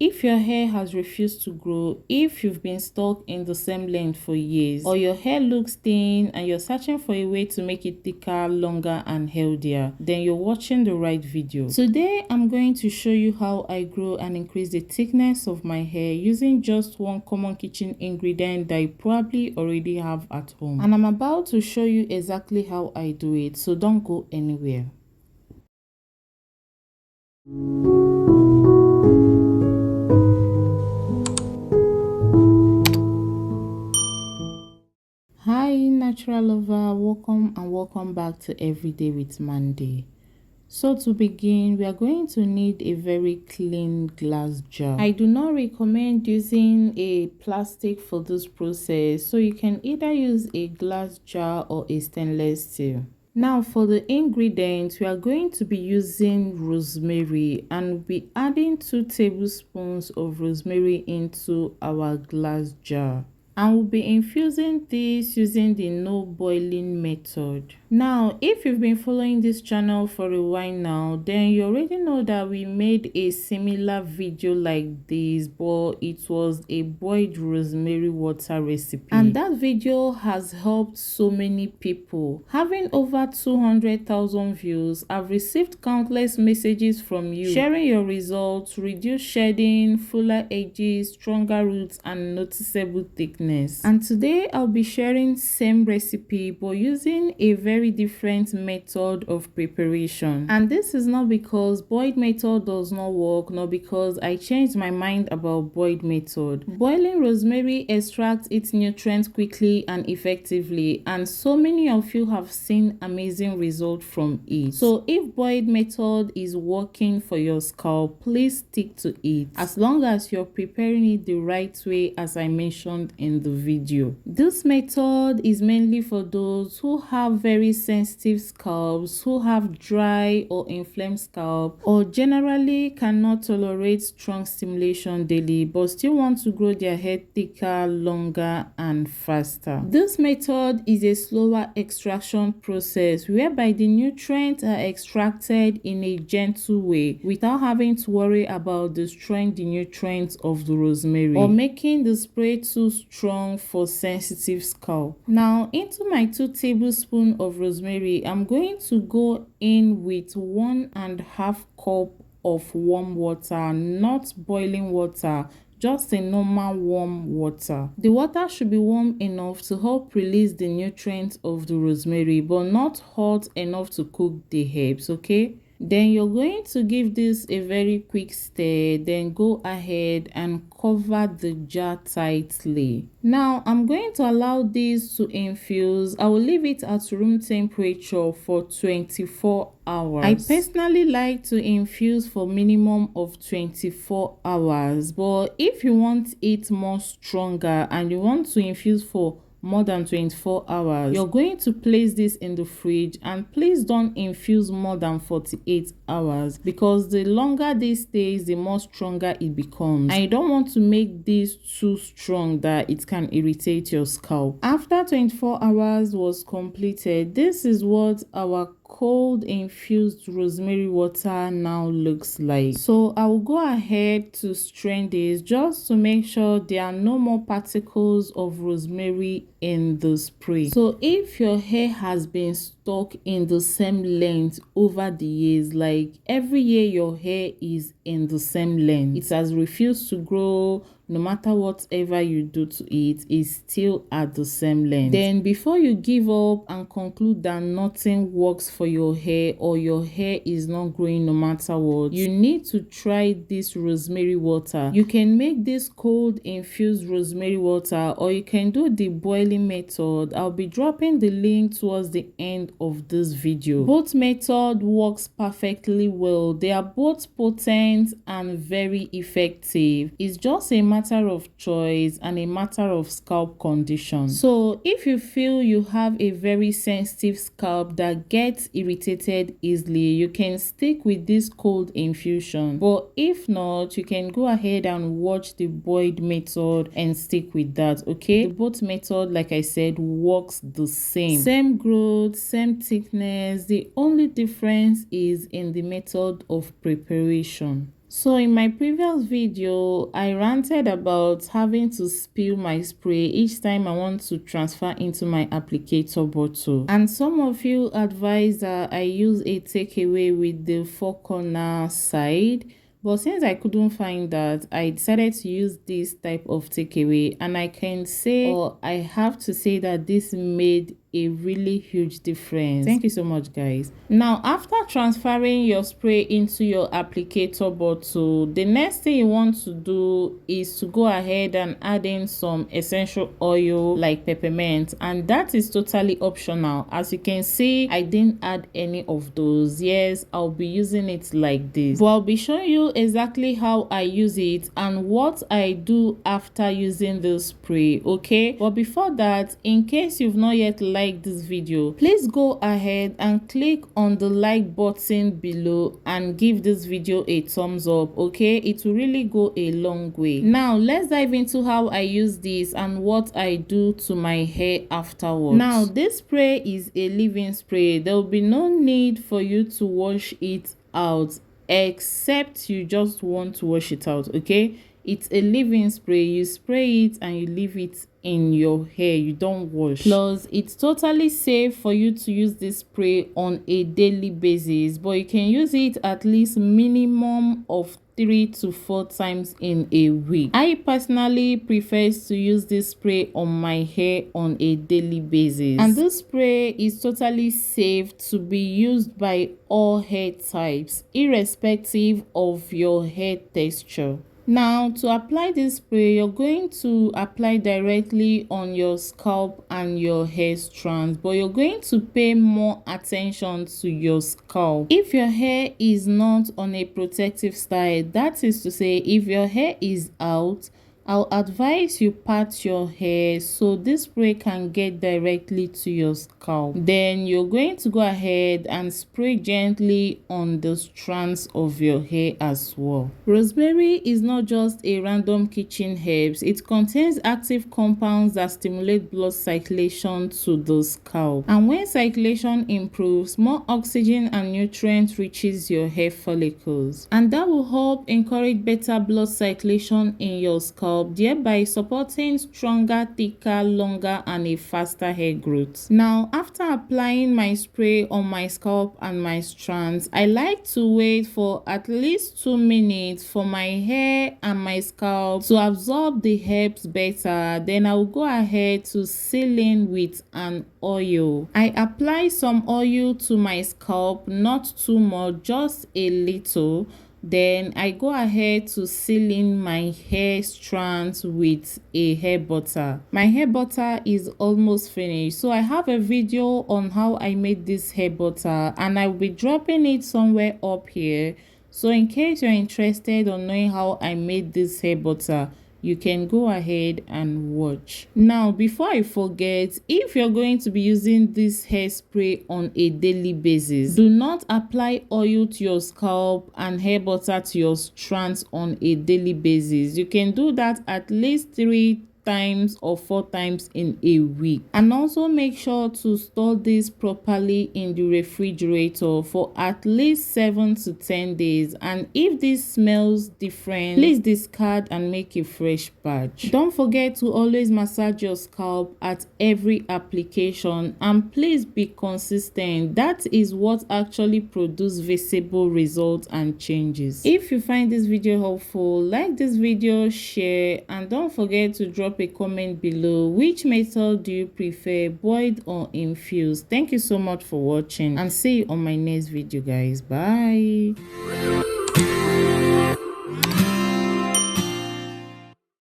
if your hair has refused to grow, if you've been stuck in the same length for years, or your hair looks thin and you're searching for a way to make it thicker, longer and healthier, then you're watching the right video. Today I'm going to show you how I grow and increase the thickness of my hair using just one common kitchen ingredient that you probably already have at home. And I'm about to show you exactly how I do it, so don't go anywhere. Hi natural lover, welcome back to Everyday with Mandy. So to begin, we are going to need a very clean glass jar. I do not recommend using a plastic for this process, so you can either use a glass jar or a stainless steel. Now for the ingredients, we are going to be using rosemary and we'll be adding 2 tablespoons of rosemary into our glass jar. And we'll be infusing this using the no boiling method. Now, if you've been following this channel for a while now, then you already know that we made a similar video like this, but it was a boiled rosemary water recipe. And that video has helped so many people. Having over 200,000 views, I've received countless messages from you sharing your results, reduced shedding, fuller edges, stronger roots, and noticeable thickness. And today I'll be sharing same recipe but using a very different method of preparation. And this is not because boiled method does not work, nor because I changed my mind about boiled method. Boiling rosemary extracts its nutrients quickly and effectively, and so many of you have seen amazing results from it. So if boiled method is working for your scalp, please stick to it as long as you're preparing it the right way as I mentioned in the video. This method is mainly for those who have very sensitive scalps, who have dry or inflamed scalp, or generally cannot tolerate strong stimulation daily but still want to grow their hair thicker, longer and faster. This method is a slower extraction process whereby the nutrients are extracted in a gentle way without having to worry about destroying the nutrients of the rosemary or making the spray too strong for sensitive scalp. Now into my 2 tablespoons of rosemary, I'm going to go in with 1.5 cup of warm water, not boiling water, just a normal warm water. The water should be warm enough to help release the nutrients of the rosemary but not hot enough to cook the herbs, okay? Then you're going to give this a very quick stir, then go ahead and cover the jar tightly. Now I'm going to allow this to infuse. I will leave it at room temperature for 24 hours. I personally like to infuse for minimum of 24 hours, but if you want it more stronger and you want to infuse for more than 24 hours, you're going to place this in the fridge, and please don't infuse more than 48 hours because the longer this stays, the more stronger it becomes. I don't want to make this too strong that it can irritate your scalp. After 24 hours was completed, this is what our cold infused rosemary water now looks like. So I will go ahead to strain this just to make sure there are no more particles of rosemary in the spray. So if your hair has been stuck in the same length over the years, like every year your hair is in the same length, it has refused to grow, no matter whatever you do to it, is still at the same length, then before you give up and conclude that nothing works for your hair or your hair is not growing no matter what, you need to try this rosemary water. You can make this cold infused rosemary water or you can do the boiling method. I'll be dropping the link towards the end of this video. Both method works perfectly well. They are both potent and very effective. It's just a matter of choice and a matter of scalp condition. So if you feel you have a very sensitive scalp that gets irritated easily, you can stick with this cold infusion, but if not, you can go ahead and watch the boiled method and stick with that. Okay, both method, like I said, works the same growth, same thickness. The only difference is in the method of preparation. So in my previous video, I ranted about having to spill my spray each time I want to transfer into my applicator bottle. And some of you advise that I use a takeaway with the four corner side. But since I couldn't find that, I decided to use this type of takeaway. And I can say, or I have to say that this made a really huge difference. Thank you so much, guys. Now, after transferring your spray into your applicator bottle, the next thing you want to do is to go ahead and add in some essential oil like peppermint, and that is totally optional. As you can see, I didn't add any of those. Yes, I'll be using it like this, but I'll be showing you exactly how I use it and what I do after using the spray. Okay, but before that, in case you've not yet liked this video, please go ahead and click on the like button below and give this video a thumbs up. Okay, it will really go a long way. Now let's dive into how I use this and what I do to my hair afterwards. Now this spray is a leave-in spray. There will be no need for you to wash it out, except you just want to wash it out. Okay, it's a leave-in spray. You spray it and you leave it in your hair, you don't wash. Plus, it's totally safe for you to use this spray on a daily basis, but you can use it at least minimum of 3 to 4 times in a week. I personally prefer to use this spray on my hair on a daily basis, and this spray is totally safe to be used by all hair types, irrespective of your hair texture. Now, to apply this spray, you're going to apply directly on your scalp and your hair strands, but you're going to pay more attention to your scalp. If your hair is not on a protective style, that is to say, if your hair is out, I'll advise you part your hair so this spray can get directly to your scalp. Then you're going to go ahead and spray gently on the strands of your hair as well. Rosemary is not just a random kitchen herb. It contains active compounds that stimulate blood circulation to the scalp. And when circulation improves, more oxygen and nutrients reaches your hair follicles. And that will help encourage better blood circulation in your scalp, thereby supporting stronger, thicker, longer, and a faster hair growth. Now, after applying my spray on my scalp and my strands, I like to wait for at least 2 minutes for my hair and my scalp to absorb the herbs better. Then I will go ahead to seal in with an oil. I apply some oil to my scalp, not too much, just a little. Then I go ahead to seal in my hair strands with a hair butter. My hair butter is almost finished, so I have a video on how I made this hair butter, and I will be dropping it somewhere up here. So in case you're interested on knowing how I made this hair butter, you can go ahead and watch. Now, before I forget, if you're going to be using this hairspray on a daily basis, do not apply oil to your scalp and hair butter to your strands on a daily basis. You can do that at least 3 times or 4 times in a week. And also make sure to store this properly in the refrigerator for at least 7 to 10 days. And if this smells different, please discard and make a fresh batch. Don't forget to always massage your scalp at every application, and please be consistent. That is what actually produces visible results and changes. If you find this video helpful, like this video, share, and don't forget to drop a comment below. Which method do you prefer, boiled or infused? Thank you so much for watching, and see you on my next video, guys. Bye.